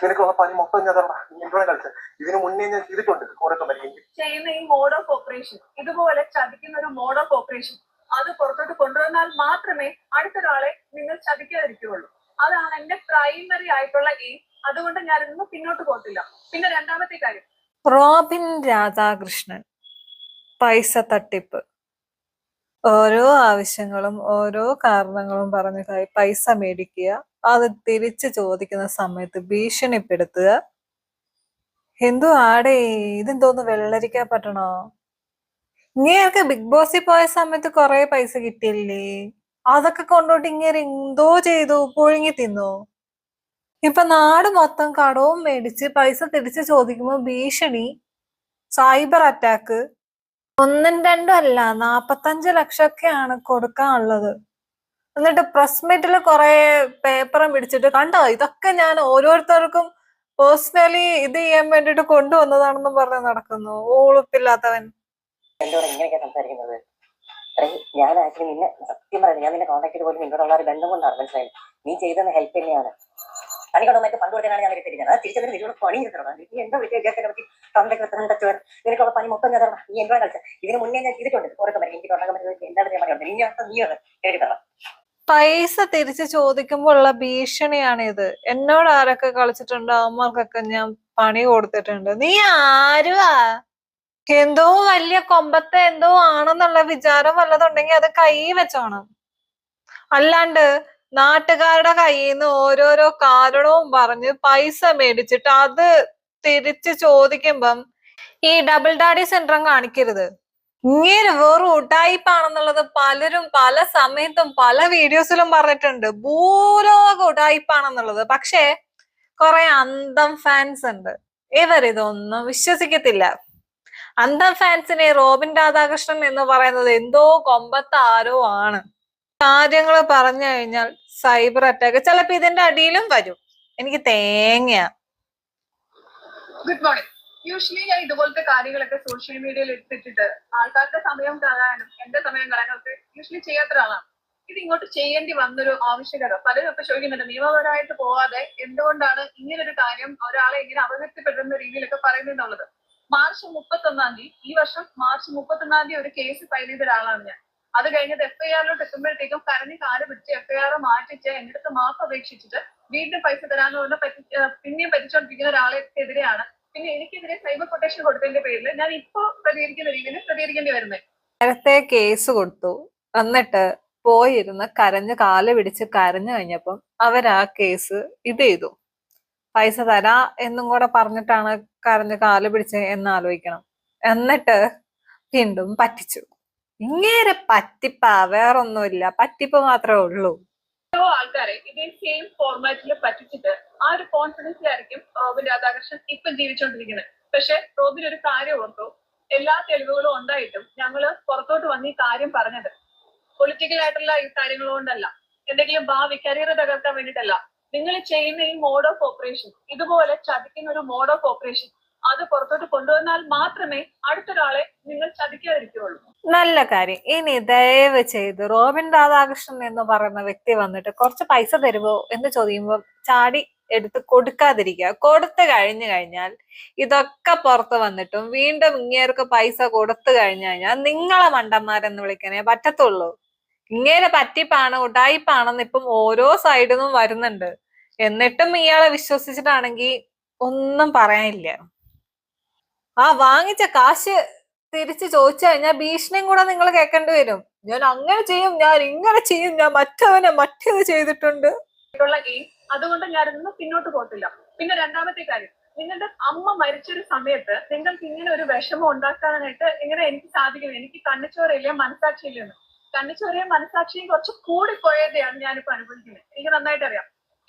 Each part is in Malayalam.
എനിക്കുള്ള പണി മൊത്തം ഞാൻ എൻജോയ് കളിച്ചത്. ഇതിനു മുന്നേ ഞാൻ ചെയ്തിട്ടുണ്ട് ഓരോ ചെയ്യുന്ന ഈ മോഡ് ഓഫ് ഓപ്പറേഷൻ, ഇതുപോലെ ചതിക്കുന്ന ഒരു മോഡ് ഓഫ് ഓപ്പറേഷൻ അത് പുറത്തോട്ട് കൊണ്ടുവന്നാൽ മാത്രമേ അടുത്തൊരാളെ നിങ്ങൾ ചതിക്കാതിരിക്കുകയുള്ളൂ. അതാണ് എന്റെ പ്രൈമറി ആയിട്ടുള്ള എയിം. അതുകൊണ്ട് ഞാൻ ഇന്ന് പിന്നോട്ട് പോകത്തില്ല. പിന്നെ രണ്ടാമത്തെ കാര്യം, റോബിൻ രാധാകൃഷ്ണൻ പൈസ തട്ടിപ്പ്. ഓരോ ആവശ്യങ്ങളും ഓരോ കാരണങ്ങളും പറഞ്ഞ് പൈസ മേടിക്കുക, അത് തിരിച്ചു ചോദിക്കുന്ന സമയത്ത് ഭീഷണിപ്പെടുത്തുക. എന്തോ ആടേ, ഇതെന്തോന്ന് വെള്ളരിക്കാൻ പറ്റണോ? ഇങ്ങേർക്ക് ബിഗ് ബോസിൽ പോയ സമയത്ത് കൊറേ പൈസ കിട്ടിയില്ലേ? അതൊക്കെ കൊണ്ടോട്ട് ഇങ്ങനെ എന്തോ ചെയ്തു, പുഴുങ്ങി തിന്നോ? ഇപ്പൊ നാട് മൊത്തം കടവും മേടിച്ച് പൈസ തിരിച്ചു ചോദിക്കുമ്പോ ഭീഷണി, സൈബർ അറ്റാക്ക്. 1ഉം 2ഉം അല്ല, 45 ലക്ഷമൊക്കെയാണ് കൊടുക്കാനുള്ളത്. എന്നിട്ട് പ്രസ് മീറ്റിൽ കുറെ പേപ്പറും പിടിച്ചിട്ട് കണ്ടോ, ഇതൊക്കെ ഞാൻ ഓരോരുത്തർക്കും പേഴ്സണലി ഇത് ചെയ്യാൻ വേണ്ടിട്ട് കൊണ്ടുവന്നതാണെന്നും പറഞ്ഞ് നടക്കുന്നു. ഊളുപ്പില്ലാത്തവൻ. എന്നോട് ഇങ്ങനെയൊക്കെ സംസാരിക്കുന്നത്? ഞാൻ ആക്ച്വലി നിന്നെ സത്യം പറയുന്നത്, ഞാൻ നിന്നെ കോൺടാക്ട് ചെയ്ത് പോലും നിന്നോടുള്ള ഒരു ബന്ധം കൊണ്ടാണ്. മനസ്സിലായി? നീ ചെയ്തെന്ന ഹെൽപ്പ് തന്നെയാണ്. പണികൊണ്ടൊക്കെ പണ്ട് കൊടുക്കാനാണ് ഞാൻ തിരിച്ചത്. അത് തിരിച്ചതിന് നിന്നോട് പണി ചെയ്തിട്ടുണ്ട്. നീ എന്താ വിളിച്ച വിദ്യാർത്ഥിനെ പറ്റി നിനക്കുള്ള പണി മൊത്തം ഞാൻ തരണം. നീ എൻജോയ് കളിച്ചത്. ഇതിന് മുന്നേ ഞാൻ ചെയ്തിട്ടുണ്ട് ഓരോ പണി. എനിക്ക് തുടങ്ങാൻ പറ്റുന്നത് എന്താണ് ഞാൻ പറയുന്നത്. നീ അത് കേട്ടി തരണം. പൈസ തിരിച്ചു ചോദിക്കുമ്പോ ഉള്ള ഭീഷണിയാണിത്. എന്നോട് ആരൊക്കെ കളിച്ചിട്ടുണ്ടോ അവന്മാർക്കൊക്കെ ഞാൻ പണി കൊടുത്തിട്ടുണ്ട്. നീ ആരുവാ? എന്തോ വലിയ കൊമ്പത്തെ എന്തോ ആണെന്നുള്ള വിചാരം വല്ലതുണ്ടെങ്കിൽ അത് കൈ വെച്ചോണം. അല്ലാണ്ട് നാട്ടുകാരുടെ കയ്യിൽ നിന്ന് ഓരോരോ കാരണവും പറഞ്ഞ് പൈസ മേടിച്ചിട്ട് അത് തിരിച്ചു ചോദിക്കുമ്പം ഈ ഡബിൾ ഡാഡി സിൻഡ്രം കാണിക്കരുത്. ഇങ്ങനെ വെറും ഉടായിപ്പാണെന്നുള്ളത് പലരും പല സമയത്തും പല വീഡിയോസിലും പറഞ്ഞിട്ടുണ്ട്. ഭൂലോക ഉടായിപ്പാണെന്നുള്ളത്. പക്ഷെ കുറെ അന്തം ഫാൻസ് ഉണ്ട്, ഇവരിതൊന്നും വിശ്വസിക്കത്തില്ല. അന്തം ഫാൻസിനെ റോബിൻ രാധാകൃഷ്ണൻ എന്ന് പറയുന്നത് എന്തോ കൊമ്പത്ത് ആരോ ആണ്. കാര്യങ്ങൾ പറഞ്ഞു കഴിഞ്ഞാൽ സൈബർ അറ്റാക്ക് ചിലപ്പോ ഇതിന്റെ അടിയിലും വരും. എനിക്ക് തേങ്ങയാ. Good morning. യൂഷ്വലി ഞാൻ ഇതുപോലത്തെ കാര്യങ്ങളൊക്കെ സോഷ്യൽ മീഡിയയിൽ എടുത്തിട്ടിട്ട് ആൾക്കാരുടെ സമയം കളയാനും എന്റെ സമയം കളയാനും ഒക്കെ യൂഷ്വലി ചെയ്യാത്ത ഒരാളാണ്. ഇത് ഇങ്ങോട്ട് ചെയ്യേണ്ടി വന്നൊരു ആവശ്യകത പലരും ഒക്കെ ചോദിക്കുന്നുണ്ട്. നിയമപരമായിട്ട് പോവാതെ എന്തുകൊണ്ടാണ് ഇങ്ങനൊരു കാര്യം ഒരാളെ ഇങ്ങനെ അപകീർത്തിപ്പെടുന്ന രീതിയിലൊക്കെ പറയുന്നതെന്നുള്ളത്. മാർച്ച് 31-ാം തീയതി, ഈ വർഷം മാർച്ച് 31-ാം തീയതി ഒരു കേസ് ഫയൽ ചെയ്ത ഒരാളാണ് ഞാൻ. അത് കഴിഞ്ഞത് FIR-ലോട്ട് എത്തുമ്പോഴത്തേക്കും കരഞ്ഞ് കാല് പിടിച്ച് FIR മാറ്റിച്ച് എന്റെ അടുത്ത് മാപ്പ് അപേക്ഷിച്ചിട്ട് വീണ്ടും പൈസ തരാന്ന് പറഞ്ഞ് പിന്നെയും പറ്റിച്ചോണ്ടിരിക്കുന്ന ഒരാളെതിരെയാണ് പിന്നെ എനിക്കെതിരെ സൈബർ പ്രൊട്ടക്ഷൻ കൊടുത്തതിന്റെ പേരിൽ ഞാൻ ഇപ്പോ പ്രതികരിക്കുന്ന രീതിയിൽ പ്രതികരിക്കേണ്ടി വരുന്നത്. നേരത്തെ കേസ് കൊടുത്തു, എന്നിട്ട് പോയിരുന്ന് കരഞ്ഞ് കാല് പിടിച്ച് കരഞ്ഞു കഴിഞ്ഞപ്പം അവരാ കേസ് ഇത് ചെയ്തു. പൈസ തരാ എന്നും കൂടെ പറഞ്ഞിട്ടാണ് കരഞ്ഞ് കാല് പിടിച്ച് എന്നാലോചിക്കണം. എന്നിട്ട് വീണ്ടും പറ്റിച്ചു. ഇങ്ങേരെ പറ്റിപ്പാ, വേറൊന്നുമില്ല, പറ്റിപ്പ് മാത്രമേ ഉള്ളൂ. ആൾക്കാരെ ഇതേ സെയിം ഫോർമാറ്റിൽ പറ്റിച്ചിട്ട് ആ ഒരു കോൺഫിഡൻസിലായിരിക്കും റോബിൻ രാധാകൃഷ്ണൻ ഇപ്പം ജീവിച്ചുകൊണ്ടിരിക്കുന്നത്. പക്ഷെ റോബിൻ ഒരു കാര്യം ഓർത്തു, എല്ലാ തെളിവുകളും ഉണ്ടായിട്ടും ഞങ്ങള് പുറത്തോട്ട് വന്ന് ഈ കാര്യം പറഞ്ഞത് പൊളിറ്റിക്കൽ ആയിട്ടുള്ള ഈ കാര്യങ്ങൾ കൊണ്ടല്ല, എന്തെങ്കിലും ഭാവി കരിയർ തകർക്കാൻ വേണ്ടിയിട്ടല്ല. നിങ്ങൾ ചെയ്യുന്ന ഈ മോഡ് ഓഫ് ഓപ്പറേഷൻ, ഇതുപോലെ ചതിക്കുന്ന ഒരു മോഡ് ഓഫ് ഓപ്പറേഷൻ അത് പുറത്തോട്ട് കൊണ്ടുവന്നാൽ മാത്രമേ അടുത്തൊരാളെ നിങ്ങൾ ചതിക്കാതിരിക്കുകയുള്ളൂ. നല്ല കാര്യം. ഇനി ദയവ് ചെയ്ത് റോബിൻ രാധാകൃഷ്ണൻ എന്ന് പറയുന്ന വ്യക്തി വന്നിട്ട് കുറച്ച് പൈസ തരുമോ എന്ന് ചോദിക്കുമ്പോൾ ചാടി എടുത്ത് കൊടുക്കാതിരിക്കുക. കൊടുത്തു കഴിഞ്ഞാൽ ഇതൊക്കെ പുറത്ത് വന്നിട്ടും വീണ്ടും ഇങ്ങേർക്ക് പൈസ കൊടുത്തു കഴിഞ്ഞാൽ നിങ്ങളെ മണ്ടന്മാരെന്ന് വിളിക്കാനേ പറ്റത്തുള്ളൂ. ഇങ്ങനെ പറ്റിപ്പാണ് ഉടായിപ്പാണെന്ന് ഇപ്പം ഓരോ സൈഡിൽ നിന്നും വരുന്നുണ്ട്. എന്നിട്ടും ഇയാളെ വിശ്വസിച്ചിട്ടാണെങ്കിൽ ഒന്നും പറയാനില്ല. ആ വാങ്ങിച്ച കാശ് തിരിച്ചു ചോദിച്ചു കഴിഞ്ഞാൽ ഭീഷണിയും കൂടെ നിങ്ങൾ കേൾക്കേണ്ടി വരും. ഞാൻ അങ്ങനെ ചെയ്യും, ഞാൻ ഇങ്ങനെ ചെയ്യും, ഞാൻ മറ്റേത് ചെയ്തിട്ടുണ്ട്. അതുകൊണ്ട് ഞാൻ ഇന്ന് പിന്നോട്ട് പോകത്തില്ല. പിന്നെ രണ്ടാമത്തെ കാര്യം, നിങ്ങളുടെ അമ്മ മരിച്ചൊരു സമയത്ത് നിങ്ങൾക്ക് ഇങ്ങനെ ഒരു വിഷമം ഉണ്ടാക്കാനായിട്ട് എങ്ങനെ എനിക്ക് സാധിക്കും? എനിക്ക് കണ്ണിച്ചോരയില്ലേ മനസാക്ഷിയില്ലെന്ന്. കണ്ണിച്ചോരയും മനസാക്ഷിയും കുറച്ച് കൂടിപ്പോയതെയാണ് ഞാനിപ്പോ അനുഭവിക്കുന്നത്. എനിക്ക് നന്നായിട്ട് അറിയാം.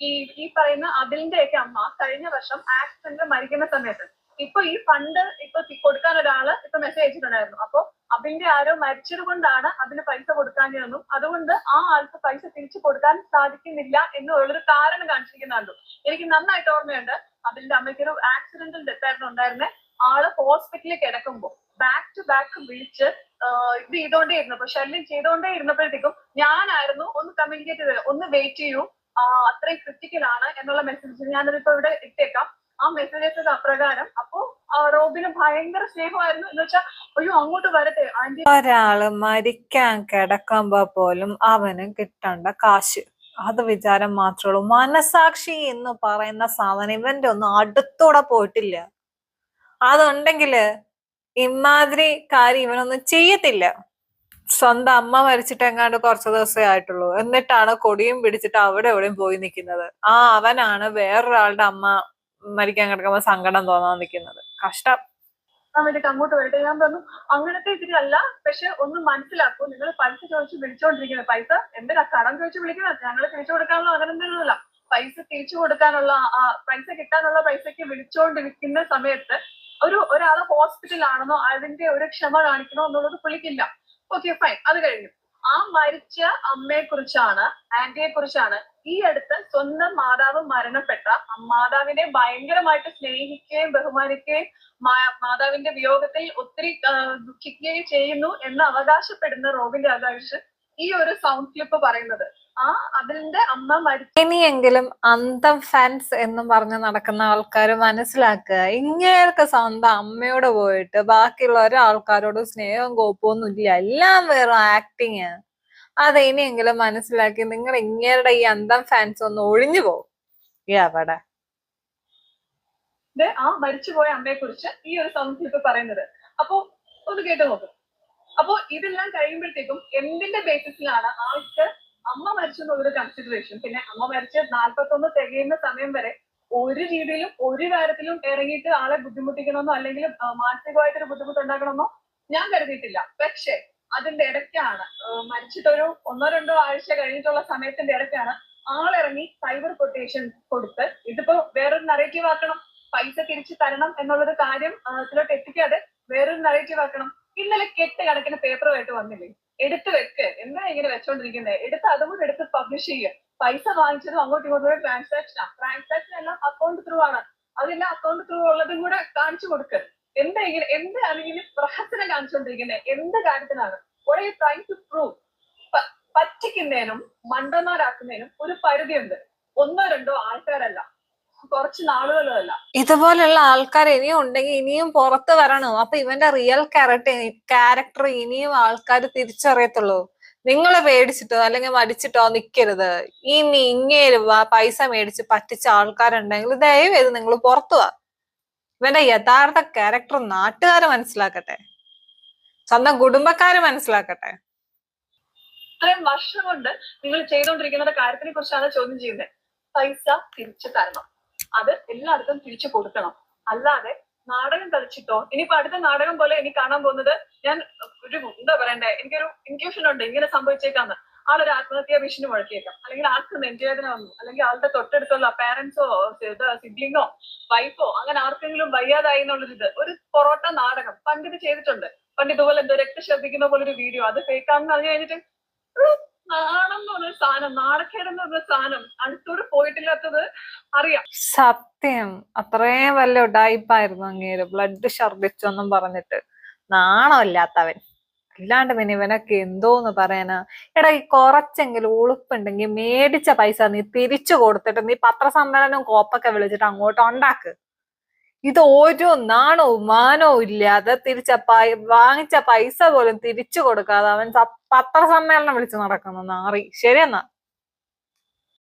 ഈ പറയുന്ന അതിലിന്റെയൊക്കെ അമ്മ കഴിഞ്ഞ വർഷം ആക്സിഡന്റിൽ മരിക്കുന്ന സമയത്ത് ഇപ്പൊ ഈ ഫണ്ട് ഇപ്പൊ കൊടുക്കാൻ ഒരാള് ഇപ്പൊ മെസ്സേജ് അയച്ചിട്ടുണ്ടായിരുന്നു. അപ്പൊ അതിന്റെ ആരോ മരിച്ചത് കൊണ്ടാണ് അതിന് പൈസ കൊടുക്കാനെന്നും അതുകൊണ്ട് ആ ആൾക്ക് പൈസ തിരിച്ചു കൊടുക്കാൻ സാധിക്കുന്നില്ല എന്നുള്ളൊരു കാരണം കാണിച്ചിരിക്കുന്നുണ്ടോ. എനിക്ക് നന്നായിട്ട് ഓർമ്മയുണ്ട്. അതിന്റെ അമ്മയ്ക്കൊരു ആക്സിഡന്റൽ ഡെത്ത് ആയിരുന്നു ഉണ്ടായിരുന്നത്. ആള് ഹോസ്പിറ്റലിൽ കിടക്കുമ്പോൾ ബാക്ക് ടു ബാക്ക് വിളിച്ച് ഇത് ചെയ്തോണ്ടേ ഇരുന്നപ്പോ ശല്യം ചെയ്തോണ്ടേ ഇരുന്നപ്പോഴത്തേക്കും ഞാനായിരുന്നു ഒന്ന് കമ്മ്യൂണിക്കേറ്റ് ചെയ്തത്, ഒന്ന് വെയിറ്റ് ചെയ്യൂ, അത്രയും ക്രിറ്റിക്കൽ ആണ് എന്നുള്ള മെസ്സേജ് ഞാനതിപ്പോ ഇവിടെ ഇട്ടേക്കാം. ആ മെസ്സേജസ് അപ്രകാരം. അപ്പോ റോബിന് ഭയങ്കര സ്നേഹമായിരുന്നു. എന്ന് വെച്ചാൽ അയ്യോ അങ്ങോട്ട് വരട്ടെ ആന്റി. ഒരാള് മരിക്കാൻ കിടക്കുമ്പോ പോലും അവന് കിട്ടേണ്ട കാശ്, അത് വിചാരം മാത്രമേ ഉള്ളൂ. മനസാക്ഷി എന്ന് പറയുന്ന സാധനം ഇവന്റെ ഒന്നും അടുത്തൂടെ പോയിട്ടില്ല. അതുണ്ടെങ്കില് ഇമാതിരി കാര്യം ഇവനൊന്നും ചെയ്യത്തില്ല. സ്വന്തം അമ്മ മരിച്ചിട്ട് എങ്ങാണ്ട് കുറച്ചു ദിവസമേ ആയിട്ടുള്ളൂ, എന്നിട്ടാണ് കൊടിയും പിടിച്ചിട്ട് അവിടെ എവിടെയും പോയി നിൽക്കുന്നത്. അവനാണ് വേറൊരാളുടെ അമ്മ മരിക്കാൻ കിടക്കുമ്പോ സങ്കടം തോന്നാൻ നിൽക്കുന്നത്. കഷ്ടം. വേണ്ടിട്ട് അങ്ങോട്ട് വരട്ടെ. ഞാൻ പറഞ്ഞു അങ്ങനത്തെ ഇതിലല്ല, പക്ഷെ ഒന്ന് മനസ്സിലാക്കൂ, നിങ്ങൾ പൈസ ചോദിച്ച് വിളിച്ചോണ്ടിരിക്കുന്നത്. പൈസ എന്തിനാ കടം ചോദിച്ച് വിളിക്കുന്നത്? ഞങ്ങൾ തിരിച്ചു കൊടുക്കാനുള്ള അങ്ങനെ എന്തെങ്കിലുമല്ല. പൈസ തിരിച്ചു കൊടുക്കാനുള്ള പൈസ കിട്ടാനുള്ള പൈസക്ക് വിളിച്ചോണ്ടിരിക്കുന്ന സമയത്ത് ഒരാള് ഹോസ്പിറ്റലാണെന്നോ അതിന്റെ ഒരു ക്ഷമ കാണിക്കണോ എന്നുള്ളത് പുള്ളിക്കില്ല. Okay fine. അത് കഴിഞ്ഞു. ആ മരിച്ച അമ്മയെ കുറിച്ചാണ്, ആന്റിയെ കുറിച്ചാണ് ഈ അടുത്ത് സ്വന്തം മാതാവ് മരണപ്പെട്ട മാതാവിനെ ഭയങ്കരമായിട്ട് സ്നേഹിക്കുകയും ബഹുമാനിക്കുകയും മാതാവിന്റെ വിയോഗത്തിൽ ഒത്തിരി ദുഃഖിക്കുകയും ചെയ്യുന്നു എന്ന് അവകാശപ്പെടുന്ന റോബിൻ രാധാകൃഷ്ണൻ ഈ ഒരു സൗണ്ട് ക്ലിപ്പ് പറയുന്നത്. അതിന്റെ അമ്മ ഇനിയെങ്കിലും അന്തം ഫാൻസ് എന്ന് പറഞ്ഞ് നടക്കുന്ന ആൾക്കാർ മനസ്സിലാക്കുക, ഇങ്ങേർക്ക് സ്വന്തം അമ്മയോട് പോയിട്ട് ബാക്കിയുള്ള ഒരാൾക്കാരോട് സ്നേഹവും കോപ്പമൊന്നും ഇല്ല, എല്ലാം വേറെ ആക്ടിങ്. അത് ഇനിയെങ്കിലും മനസ്സിലാക്കി നിങ്ങൾ ഇങ്ങേരുടെ ഈ അന്തം ഫാൻസ് ഒന്ന് ഒഴിഞ്ഞു പോകും. എവിടെ ആ മരിച്ചുപോയ അമ്മയെ കുറിച്ച് ഈ ഒരു സൗണ്ട് ക്ലിപ്പ് പറയുന്നത്. അപ്പൊ ഒന്ന് കേട്ടു നോക്കും. അപ്പൊ ഇതെല്ലാം കഴിയുമ്പോഴത്തേക്കും എന്തിന്റെ ബേസിസിലാണ് ആൾക്ക് അമ്മ മരിച്ചു എന്നുള്ളൊരു കൺസിഡറേഷൻ? പിന്നെ അമ്മ മരിച്ച് 41 തികയുന്ന സമയം വരെ ഒരു രീതിയിലും ഒരു കാര്യത്തിലും ഇറങ്ങിയിട്ട് ആളെ ബുദ്ധിമുട്ടിക്കണമെന്നോ അല്ലെങ്കിൽ മാനസികമായിട്ടൊരു ബുദ്ധിമുട്ട് ഉണ്ടാക്കണമെന്നോ ഞാൻ കരുതിയിട്ടില്ല. പക്ഷെ അതിന്റെ ഇടയ്ക്കാണ് മരിച്ചിട്ടൊരു 1-2 ആഴ്ച കഴിഞ്ഞിട്ടുള്ള സമയത്തിന്റെ ഇടയ്ക്കാണ് ആളിറങ്ങി സൈബർ കൊട്ടേഷൻ കൊടുത്ത് ഇതിപ്പോ വേറൊരു നറേറ്റീവ് ആക്കണം, പൈസ തിരിച്ചു തരണം എന്നുള്ളൊരു കാര്യം ഇതിലോട്ട് എത്തിക്കാതെ വേറൊരു നറേറ്റീവ് ആക്കണം. ഇന്നലെ കണക്കിന് പേപ്പറുമായിട്ട് വന്നില്ലേ? എടുത്ത് വെക്ക്, എന്താ ഇങ്ങനെ വെച്ചോണ്ടിരിക്കുന്നത്? അതുകൊണ്ട് എടുത്ത് പബ്ലിഷ് ചെയ്യുക. പൈസ വാങ്ങിച്ചതും അങ്ങോട്ടും ഇങ്ങോട്ടും ട്രാൻസാക്ഷൻ എല്ലാം അക്കൗണ്ട് ത്രൂ ആണ്. അതെല്ലാം അക്കൗണ്ട് ത്രൂ ഉള്ളതും കൂടെ കാണിച്ചു കൊടുക്കുക. എന്താണ് ഇങ്ങനെ പ്രഹസനം കാണിച്ചുകൊണ്ടിരിക്കുന്നത്? എന്ത് കാര്യത്തിനാണ്? what are you trying to prove? പറ്റിക്കുന്നതിനും മണ്ടന്മാരാക്കുന്നതിനും ഒരു പരിധിയുണ്ട്. 1-2 ആൾക്കാരല്ല, കുറച്ച് നാളുകളല്ല. ഇതുപോലുള്ള ആൾക്കാർ ഇനിയും ഉണ്ടെങ്കിൽ ഇനിയും പുറത്ത് വരണം. അപ്പൊ ഇവന്റെ റിയൽ ക്യാരക്ടർ ഇനിയും ആൾക്കാർ തിരിച്ചറിയത്തുള്ളൂ. നിങ്ങൾ പേടിച്ചിട്ടോ അല്ലെങ്കിൽ മടിച്ചിട്ടോ നിക്കരുത്. ഇനി ഇങ്ങേര് പൈസ മേടിച്ച് പറ്റിച്ച ആൾക്കാരുണ്ടെങ്കിൽ ദയവേത് നിങ്ങൾ പുറത്തു വാ. ഇവന്റെ യഥാർത്ഥ ക്യാരക്ടർ നാട്ടുകാര് മനസ്സിലാക്കട്ടെ, സ്വന്തം കുടുംബക്കാര് മനസ്സിലാക്കട്ടെ. ഇത്രയും വർഷം കൊണ്ട് നിങ്ങൾ ചെയ്തുകൊണ്ടിരിക്കുന്ന കാര്യത്തിനെ കുറിച്ചാണ് ചോദ്യം ചെയ്യുന്നത്. പൈസ തിരിച്ചു തരണം, അത് എല്ലാവർക്കും തിരിച്ചു കൊടുക്കണം. അല്ലാതെ നാടകം കളിച്ചിട്ടോ, ഇനിയിപ്പോ അടുത്ത നാടകം പോലെ എനിക്ക് കാണാൻ പോകുന്നത്, ഞാൻ എന്താ പറയണ്ടേ, എനിക്കൊരു ഇൻക്യൂഷൻ ഉണ്ട് ഇങ്ങനെ സംഭവിച്ചേക്കാന്ന്. ആളൊരു ആത്മഹത്യാ ഭീഷണി മുഴക്കിയേക്കാം, അല്ലെങ്കിൽ ആൾക്ക് നെഞ്ചുവേദന വന്നു, അല്ലെങ്കിൽ ആളുടെ തൊട്ടടുത്തുള്ള പാരന്റ്സോ സിബ്ലിങ്ങോ വൈഫോ അങ്ങനെ ആർക്കെങ്കിലും വയ്യാതായി എന്നുള്ളൊരിത് ഒരു പൊറോട്ട നാടകം പണ്ട് ഇത് ചെയ്തിട്ടുണ്ട്. പണ്ട് ഇതുപോലെ എന്തോ രക്തശ്രദ്ധിക്കുന്ന പോലെ ഒരു വീഡിയോ, അത് ഫേക്കാണെന്ന് അറിഞ്ഞു കഴിഞ്ഞിട്ട് നാണം എന്ന് പറഞ്ഞ സാധനം, നാണക്കേടെന്ന് പറഞ്ഞ സാധനം അടുത്തോട് പോയിട്ടില്ലാത്തത് അറിയാം. സത്യം, അത്രയും വല്ല ഉടായിപ്പായിരുന്നു അങ്ങേര്. ബ്ലഡ് ഛർദിച്ചൊന്നും പറഞ്ഞിട്ട് നാണമില്ലാത്തവൻ. അല്ലാണ്ട് പിന്നെ ഇവനൊക്കെ എന്തോന്ന് പറയാനാ? എടാ, ഈ കുറച്ചെങ്കിലും ഉളുപ്പുണ്ടെങ്കിൽ മേടിച്ച പൈസ നീ തിരിച്ചു കൊടുത്തിട്ട് നീ പത്രസമ്മേളനവും കോപ്പൊക്കെ വിളിച്ചിട്ട് അങ്ങോട്ട് ഉണ്ടാക്ക്. ഇത് ഒരു നാണവും മാനവും ഇല്ലാതെ വാങ്ങിച്ച പൈസ പോലും തിരിച്ചു കൊടുക്കാതെ അവൻ പത്രസമ്മേളനം വിളിച്ച് നടക്കുന്നു നാറി. ശരിയെന്നാ.